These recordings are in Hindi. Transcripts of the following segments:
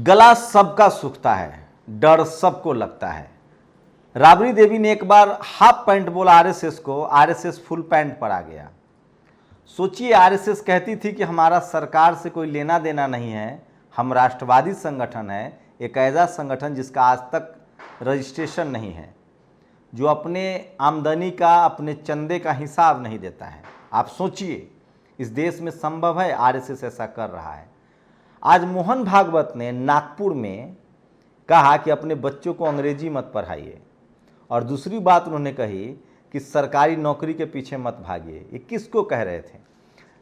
गला सबका सूखता है, डर सबको लगता है। राबड़ी देवी ने एक बार हाफ पैंट बोला आरएसएस को, आरएसएस फुल पैंट पर आ गया। सोचिए, आरएसएस कहती थी कि हमारा सरकार से कोई लेना देना नहीं है, हम राष्ट्रवादी संगठन है, एक ऐसा संगठन जिसका आज तक रजिस्ट्रेशन नहीं है, जो अपने आमदनी का, अपने चंदे का हिसाब नहीं देता है। आप सोचिए, इस देश में संभव है? आरएसएस ऐसा कर रहा है। आज मोहन भागवत ने नागपुर में कहा कि अपने बच्चों को अंग्रेजी मत पढ़ाइए, और दूसरी बात उन्होंने कही कि सरकारी नौकरी के पीछे मत भागिए। ये किसको कह रहे थे?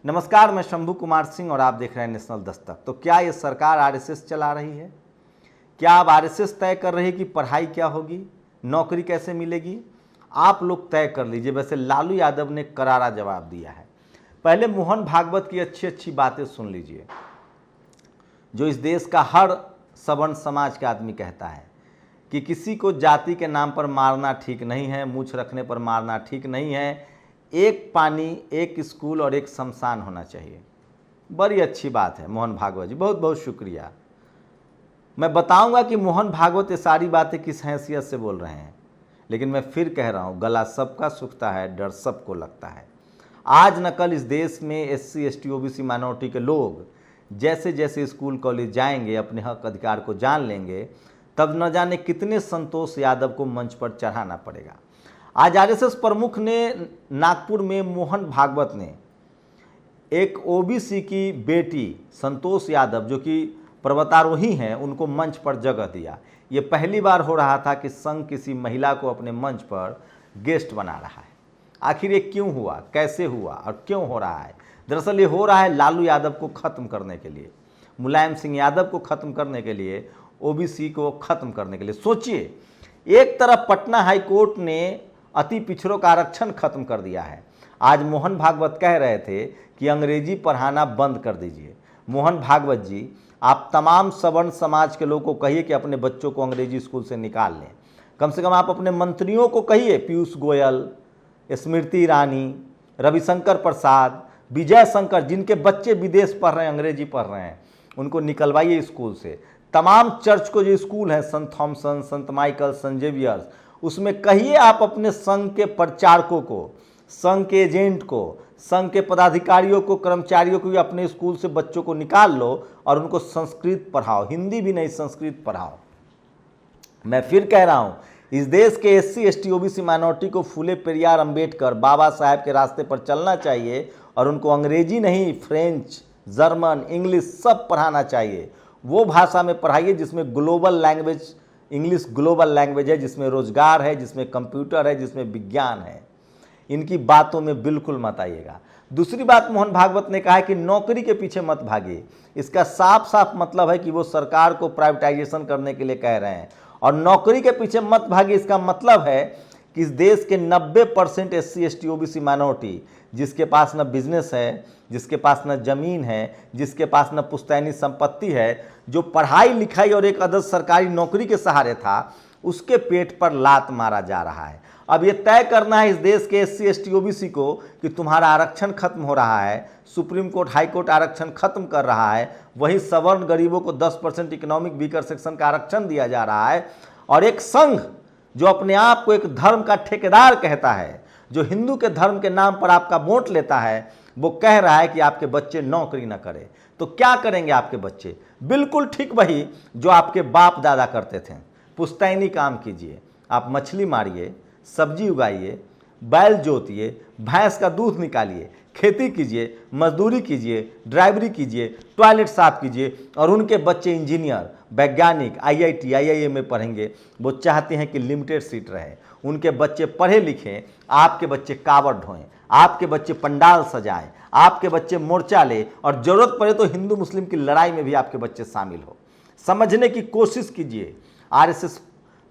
नमस्कार, मैं शंभू कुमार सिंह और आप देख रहे हैं नेशनल दस्तक। तो क्या ये सरकार आरएसएस चला रही है? क्या अब आरएसएस तय कर रही है कि पढ़ाई क्या होगी, नौकरी कैसे मिलेगी? आप लोग तय कर लीजिए। वैसे लालू यादव ने करारा जवाब दिया है। पहले मोहन भागवत की अच्छी अच्छी बातें सुन लीजिए, जो इस देश का हर सवर्ण समाज का आदमी कहता है कि किसी को जाति के नाम पर मारना ठीक नहीं है, मूछ रखने पर मारना ठीक नहीं है, एक पानी, एक स्कूल और एक शमशान होना चाहिए। बड़ी अच्छी बात है मोहन भागवत जी, बहुत बहुत शुक्रिया। मैं बताऊंगा कि मोहन भागवत ये सारी बातें किस हैसियत से बोल रहे हैं, लेकिन मैं फिर कह रहा हूँ, गला सबका सूखता है, डर सबको लगता है। आज न कल इस देश में एससी, एसटी, ओबीसी माइनॉरिटी के लोग जैसे जैसे स्कूल कॉलेज जाएंगे, अपने हक अधिकार को जान लेंगे, तब न जाने कितने संतोष यादव को मंच पर चढ़ाना पड़ेगा। आज आरएसएस प्रमुख ने नागपुर में मोहन भागवत ने एक ओबीसी की बेटी संतोष यादव, जो कि पर्वतारोही हैं, उनको मंच पर जगह दिया। ये पहली बार हो रहा था कि संघ किसी महिला को अपने मंच पर गेस्ट बना रहा है। आखिर ये क्यों हुआ, कैसे हुआ और क्यों हो रहा है? दरअसल ये हो रहा है लालू यादव को ख़त्म करने के लिए, मुलायम सिंह यादव को ख़त्म करने के लिए, ओबीसी को ख़त्म करने के लिए। सोचिए, एक तरफ पटना हाई कोर्ट ने अति पिछड़ों का आरक्षण खत्म कर दिया है। आज मोहन भागवत कह रहे थे कि अंग्रेजी पढ़ाना बंद कर दीजिए। मोहन भागवत जी, आप तमाम सवर्ण समाज के लोगों को कहिए कि अपने बच्चों को अंग्रेजी स्कूल से निकाल लें। कम से कम आप अपने मंत्रियों को कहिए, पीयूष गोयल, स्मृति ईरानी, रविशंकर प्रसाद, विजय शंकर, जिनके बच्चे विदेश पढ़ रहे हैं, अंग्रेजी पढ़ रहे हैं, उनको निकलवाइए स्कूल से। तमाम चर्च को जो स्कूल हैं, संत थॉमसन, संत माइकल, संत जेवियर्स, उसमें कहिए आप अपने संघ के प्रचारकों को, संघ के एजेंट को, संघ के पदाधिकारियों को, कर्मचारियों को, अपने स्कूल से बच्चों को निकाल लो और उनको संस्कृत पढ़ाओ। हिंदी भी नहीं, संस्कृत पढ़ाओ। मैं फिर कह रहा हूँ, इस देश के एससी, एसटी, ओबीसी माइनॉरिटी को फूले पेरियार, अंबेडकर, बाबा साहेब के रास्ते पर चलना चाहिए और उनको अंग्रेजी नहीं, फ्रेंच, जर्मन, इंग्लिश सब पढ़ाना चाहिए। वो भाषा में पढ़ाइए जिसमें global language, English global language है, जिसमें रोजगार है, जिसमें कंप्यूटर है, जिसमें विज्ञान है। इनकी बातों में बिल्कुल मत आइएगा। दूसरी बात, मोहन भागवत ने कहा है कि नौकरी के पीछे मत भागिए। इसका साफ साफ मतलब है कि वो सरकार को प्राइवेटाइजेशन करने के लिए कह रहे हैं। और नौकरी के पीछे मत भागिए, इसका मतलब है कि इस देश के 90% एससी, एसटी, ओबीसी माइनॉरिटी, जिसके पास न बिजनेस है, जिसके पास न जमीन है, जिसके पास न पुश्तैनी संपत्ति है, जो पढ़ाई लिखाई और एक अदद सरकारी नौकरी के सहारे था, उसके पेट पर लात मारा जा रहा है। अब ये तय करना है इस देश के एससी, एसटी, ओबीसी को कि तुम्हारा आरक्षण खत्म हो रहा है, सुप्रीम कोर्ट, हाई कोर्ट आरक्षण खत्म कर रहा है, वही सवर्ण गरीबों को 10% इकोनॉमिक वीकर सेक्शन का आरक्षण दिया जा रहा है। और एक संघ जो अपने आप को एक धर्म का ठेकेदार कहता है, जो हिंदू के धर्म के नाम पर आपका वोट लेता है, वो कह रहा है कि आपके बच्चे नौकरी ना करें। तो क्या करेंगे आपके बच्चे? बिल्कुल ठीक वही जो आपके बाप दादा करते थे। पुश्तैनी काम कीजिए, आप मछली मारिए, सब्जी उगाइए, बैल जोतिए, भैंस का दूध निकालिए, खेती कीजिए, मजदूरी कीजिए, ड्राइवरी कीजिए, टॉयलेट साफ कीजिए। और उनके बच्चे इंजीनियर, वैज्ञानिक, आईआईटी, आईआईएम में पढ़ेंगे। वो चाहते हैं कि लिमिटेड सीट रहे, उनके बच्चे पढ़े लिखें, आपके बच्चे कावड़ ढोएं, आपके बच्चे पंडाल सजाएं, आपके बच्चे मोर्चा ले, और जरूरत पड़े तो हिंदू मुस्लिम की लड़ाई में भी आपके बच्चे शामिल हो। समझने की कोशिश कीजिए। आरएसएस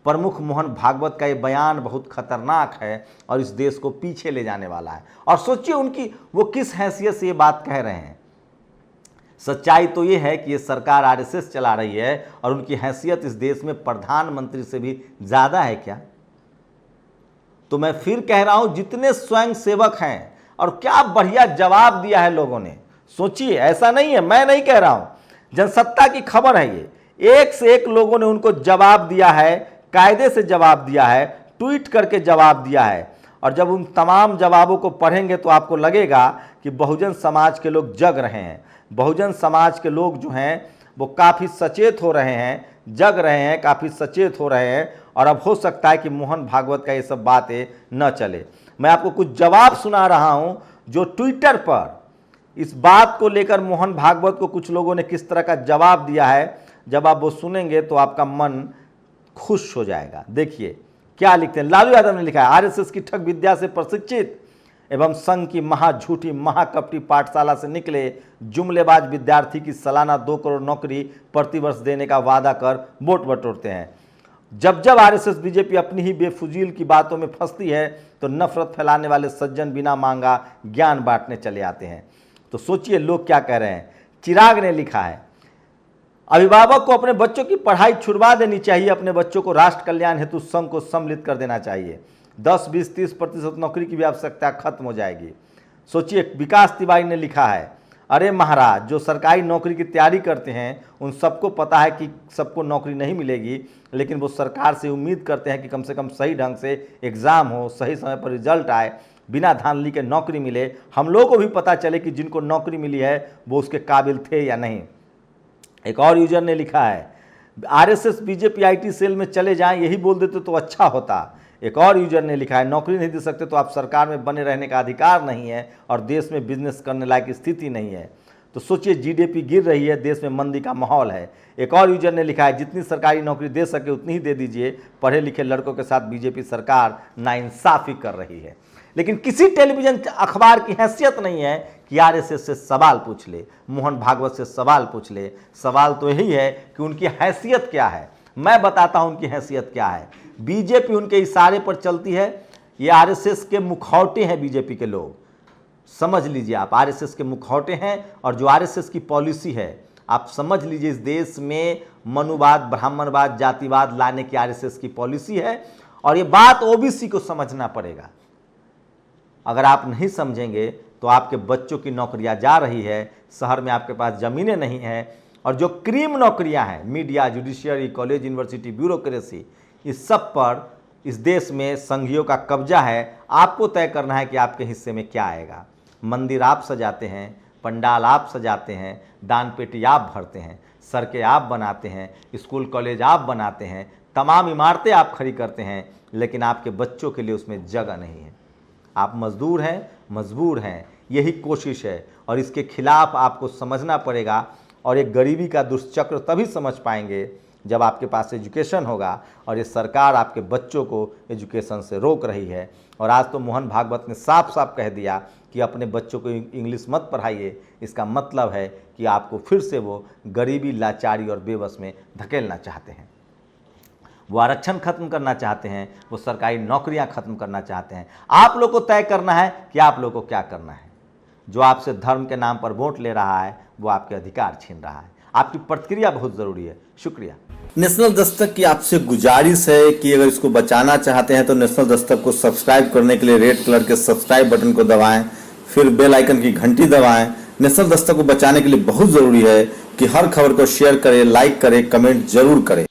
प्रमुख मोहन भागवत का ये बयान बहुत खतरनाक है और इस देश को पीछे ले जाने वाला है। और सोचिए उनकी वो किस हैसियत से ये बात कह रहे हैं। सच्चाई तो ये है कि ये सरकार आरएसएस चला रही है और उनकी हैसियत इस देश में प्रधानमंत्री से भी ज़्यादा है क्या? तो मैं फिर कह रहा हूं, जितने स्वयं सेवक हैं, और क्या बढ़िया जवाब दिया है लोगों ने। सोचिए, ऐसा नहीं है, मैं नहीं कह रहा हूं, जनसत्ता की खबर है ये। एक से एक लोगों ने उनको जवाब दिया है, कायदे से जवाब दिया है, ट्वीट करके जवाब दिया है। और जब उन तमाम जवाबों को पढ़ेंगे तो आपको लगेगा कि बहुजन समाज के लोग जग रहे हैं, बहुजन समाज के लोग जो हैं वो काफ़ी सचेत हो रहे हैं, जग रहे हैं, काफ़ी सचेत हो रहे हैं। और अब हो सकता है कि मोहन भागवत का ये सब बातें न चले। मैं आपको कुछ जवाब सुना रहा हूँ जो ट्विटर पर इस बात को लेकर मोहन भागवत को कुछ लोगों ने किस तरह का जवाब दिया है। जब आप वो सुनेंगे तो आपका मन खुश हो जाएगा। देखिए क्या लिखते हैं। लालू यादव ने लिखा है, आरएसएस की ठग विद्या से प्रशिक्षित एवं संघ की महाझूठी महाकपटी पाठशाला से निकले जुमलेबाज विद्यार्थी की सालाना 2 करोड़ नौकरी प्रतिवर्ष देने का वादा कर वोट बटोरते हैं। जब जब आरएसएस बीजेपी अपनी ही बेफुजील की बातों में फंसती है तो नफरत फैलाने वाले सज्जन बिना मांगा ज्ञान बांटने चले आते हैं। तो सोचिए लोग क्या कह रहे हैं। चिराग ने लिखा है, अभिभावक को अपने बच्चों की पढ़ाई छुड़वा देनी चाहिए, अपने बच्चों को राष्ट्र कल्याण हेतु संघ को सम्मिलित कर देना चाहिए। 10, 20, 30% नौकरी की भी आवश्यकता खत्म हो जाएगी। सोचिए विकास तिवारी ने लिखा है, अरे महाराज जो सरकारी नौकरी की तैयारी करते हैं उन सबको पता है कि सबको नौकरी नहीं मिलेगी, लेकिन वो सरकार से उम्मीद करते हैं कि कम से कम सही ढंग से एग्ज़ाम हो, सही समय पर रिजल्ट आए, बिना धांधली के नौकरी मिले, हम लोगों को भी पता चले कि जिनको नौकरी मिली है वो उसके काबिल थे या नहीं। एक और यूजर ने लिखा है, आरएसएस बीजेपी आईटी सेल में चले जाएं, यही बोल देते तो अच्छा होता। एक और यूजर ने लिखा है, नौकरी नहीं दे सकते तो आप सरकार में बने रहने का अधिकार नहीं है और देश में बिजनेस करने लायक स्थिति नहीं है। तो सोचिए जीडीपी गिर रही है, देश में मंदी का माहौल है। एक और यूजर ने लिखा है, जितनी सरकारी नौकरी दे सके उतनी ही दे दीजिए, पढ़े लिखे लड़कों के साथ बीजेपी सरकार नाइंसाफी कर रही है। लेकिन किसी टेलीविजन अखबार की हैसियत नहीं है कि आरएसएस से सवाल पूछ ले, मोहन भागवत से सवाल पूछ ले। सवाल तो यही है कि उनकी हैसियत क्या है। मैं बताता हूं उनकी हैसियत क्या है। बीजेपी उनके इशारे पर चलती है, ये आरएसएस के मुखौटे हैं बीजेपी के लोग, समझ लीजिए आप, आरएसएस के मुखौटे हैं। और जो आरएसएस की पॉलिसी है आप समझ लीजिए, इस देश में मनुवाद, ब्राह्मणवाद, जातिवाद लाने की आरएसएस की पॉलिसी है। और ये बात ओबीसी को समझना पड़ेगा। अगर आप नहीं समझेंगे तो आपके बच्चों की नौकरियां जा रही है, शहर में आपके पास ज़मीनें नहीं हैं, और जो क्रीम नौकरियां हैं, media, judiciary, college, university, bureaucracy, इस सब पर इस देश में संघियों का कब्जा है। आपको तय करना है कि आपके हिस्से में क्या आएगा। मंदिर आप सजाते हैं, पंडाल आप सजाते हैं, दान पेटी आप भरते हैं, सड़कें आप बनाते हैं, स्कूल कॉलेज आप बनाते हैं, तमाम इमारतें आप खड़ी करते हैं, लेकिन आपके बच्चों के लिए उसमें जगह नहीं है। आप मजदूर हैं, मजबूर हैं, यही कोशिश है और इसके खिलाफ आपको समझना पड़ेगा। और एक गरीबी का दुष्चक्र तभी समझ पाएंगे जब आपके पास एजुकेशन होगा, और ये सरकार आपके बच्चों को एजुकेशन से रोक रही है। और आज तो मोहन भागवत ने साफ साफ कह दिया कि अपने बच्चों को इंग्लिश मत पढ़ाइए। इसका मतलब है कि आपको फिर से वो गरीबी, लाचारी और बेबस में धकेलना चाहते हैं। वो आरक्षण खत्म करना चाहते हैं, वो सरकारी नौकरियां खत्म करना चाहते हैं। आप लोग को तय करना है कि आप लोग को क्या करना है। जो आपसे धर्म के नाम पर वोट ले रहा है वो आपके अधिकार छीन रहा है। आपकी प्रतिक्रिया बहुत ज़रूरी है। शुक्रिया। नेशनल दस्तक की आपसे गुजारिश है कि अगर इसको बचाना चाहते हैं तो नेशनल दस्तक को सब्सक्राइब करने के लिए रेड कलर के सब्सक्राइब बटन को दबाएं, फिर बेल आइकन की घंटी दबाएं। नेशनल दस्तक को बचाने के लिए बहुत ज़रूरी है कि हर खबर को शेयर करें, लाइक करें, कमेंट जरूर करें।